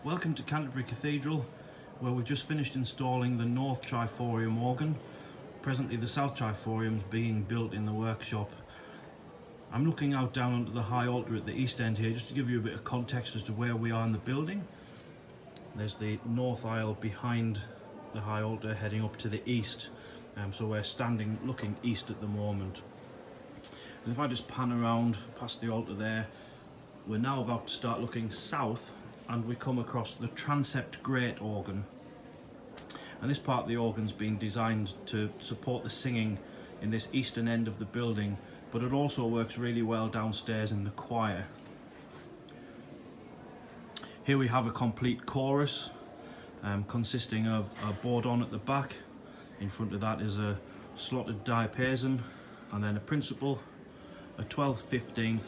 Welcome to Canterbury Cathedral, where we've just finished installing the North Triforium organ. Presently the South Triforium is being built in the workshop. I'm looking out down onto the high altar at the east end here, just to give you a bit of context as to where we are in the building. There's the north aisle behind the high altar heading up to the east, so we're standing looking east at the moment. And if I just pan around past the altar there, we're now about to start looking south, and we come across the transept grate organ. And this part of the organ's been designed to support the singing in this eastern end of the building, but it also works really well downstairs in the choir. Here we have a complete chorus consisting of a bourdon at the back. In front of that is a slotted diapason, and then a principal, a 12/15,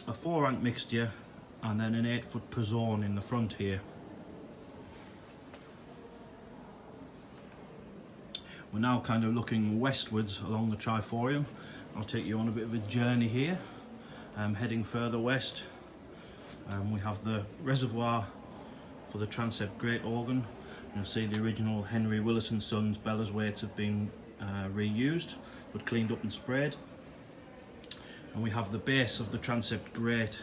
a 4-rank mixture, and then an 8-foot pezorn in the front here. We're now kind of looking westwards along the Triforium. I'll take you on a bit of a journey here, heading further west. We have the reservoir for the transept grate organ. You'll see the original Henry Willis & Sons bellows weights have been reused, but cleaned up and sprayed. And we have the base of the transept grate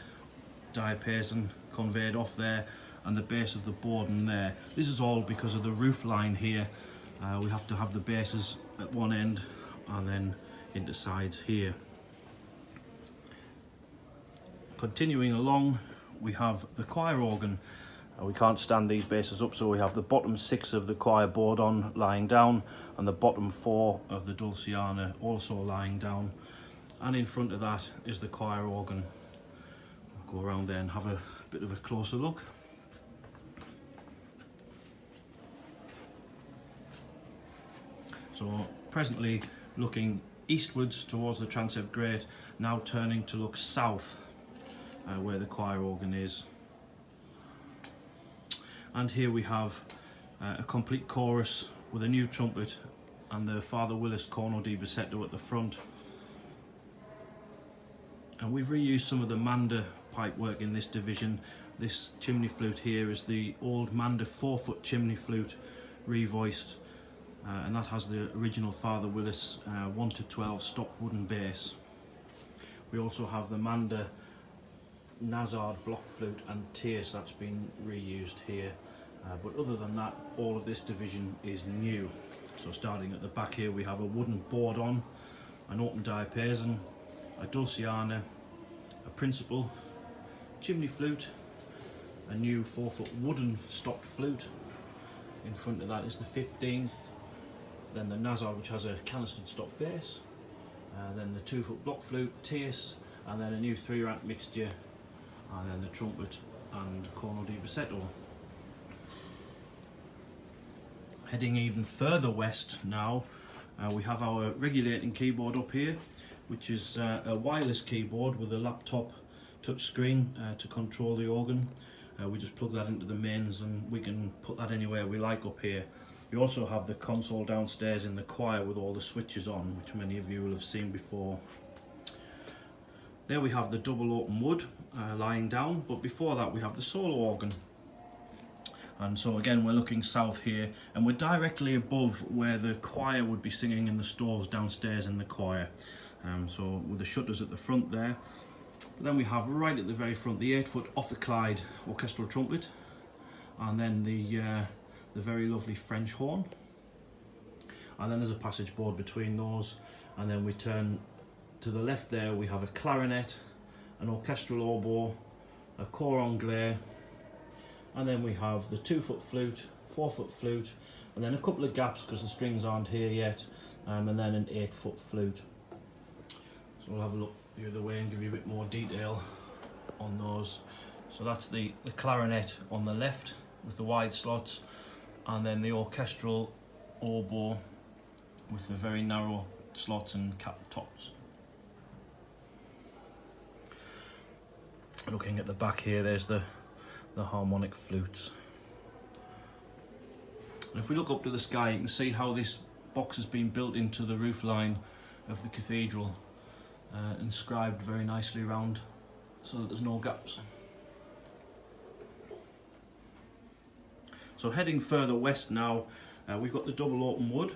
diapason conveyed off there, and the base of the bourdon there. This is all because of the roof line here. We have to have the bases at one end and then into sides here. Continuing along, we have the choir organ. We can't stand these bases up, so we have the bottom 6 of the choir bourdon lying down, and the bottom 4 of the dulciana also lying down. And in front of that is the choir organ. I'll go around there and have a bit of a closer look. So presently looking eastwards towards the transept grate, now turning to look south where the choir organ is. And here we have a complete chorus with a new trumpet and the Father Willis corno di bassetto at the front. And we've reused some of the Manda pipework in this division. This chimney flute here is the old Manda 4-foot chimney flute revoiced, and that has the original Father Willis 1-12 stopped wooden base. We also have the Manda Nazard block flute and tierce that's been reused here, but other than that, all of this division is new. So starting at the back here, we have a wooden bourdon, an open diapason, a dulciana, a principal, chimney flute, a new 4-foot wooden stopped flute. In front of that is the 15th, then the Nazard, which has a canistered stop base, then the 2-foot block flute, tierce, and then a new 3-rank mixture, and then the trumpet and corno di bassetto. Heading even further west now, we have our regulating keyboard up here, which is a wireless keyboard with a laptop touchscreen to control the organ. We just plug that into the mains and we can put that anywhere we like up here. We also have the console downstairs in the choir with all the switches on, which many of you will have seen before. There we have the double open wood lying down, but before that we have the solo organ. And so again, we're looking south here, and we're directly above where the choir would be singing in the stalls downstairs in the choir. So with the shutters at the front there. But then we have right at the very front the 8-foot ophicleide orchestral trumpet, and then the very lovely French horn. And then there's a passage board between those, and then we turn to the left there, we have a clarinet, an orchestral oboe, a cor anglais, and then we have the 2-foot flute, 4-foot flute, and then a couple of gaps because the strings aren't here yet, and then an 8-foot flute. So we'll have a look the other way and give you a bit more detail on those. So that's the clarinet on the left with the wide slots, and then the orchestral oboe with the very narrow slots and cap tops. Looking at the back here, there's the harmonic flutes. And if we look up to the sky, you can see how this box has been built into the roof line of the cathedral, inscribed very nicely around so that there's no gaps. So heading further west now, we've got the double open wood.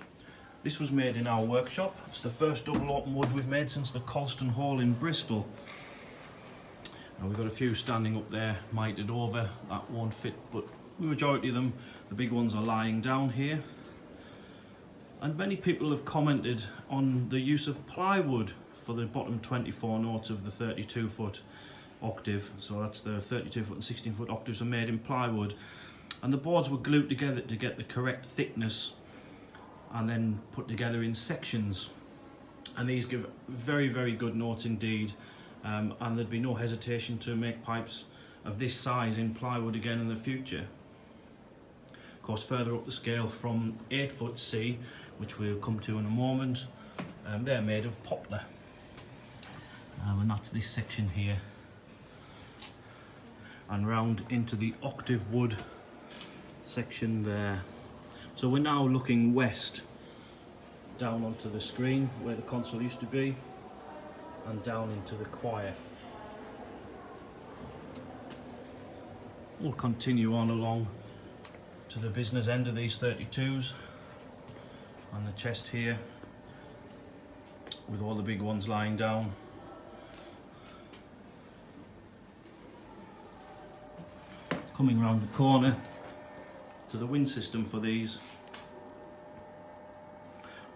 This was made in our workshop. It's the first double open wood we've made since the Colston Hall in Bristol. We've got a few standing up there, mitered over, that won't fit, but the majority of them, the big ones, are lying down here. And many people have commented on the use of plywood for the bottom 24 notes of the 32-foot octave. So that's the 32-foot and 16-foot octaves are made in plywood. And the boards were glued together to get the correct thickness and then put together in sections. And these give very, very good notes indeed. And there'd be no hesitation to make pipes of this size in plywood again in the future. Of course, further up the scale from 8-foot C, which we'll come to in a moment, they're made of poplar. And that's this section here. And round into the octave wood section there. So we're now looking west, down onto the screen where the console used to be, and down into the choir. We'll continue on along to the business end of these 32s, and the chest here with all the big ones lying down. Coming round the corner to the wind system for these,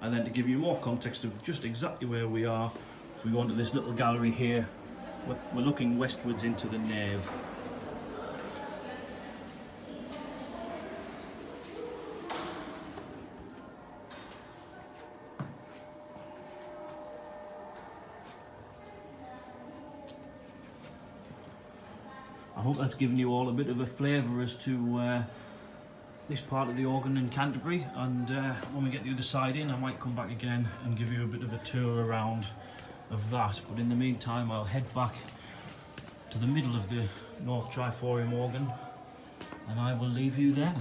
and then to give you more context of just exactly where we are, if we go into this little gallery here, we're looking westwards into the nave. I hope that's given you all a bit of a flavour as to this part of the organ in Canterbury, and when we get the other side in, I might come back again and give you a bit of a tour around of that. But in the meantime, I'll head back to the middle of the North Triforium organ, and I will leave you there.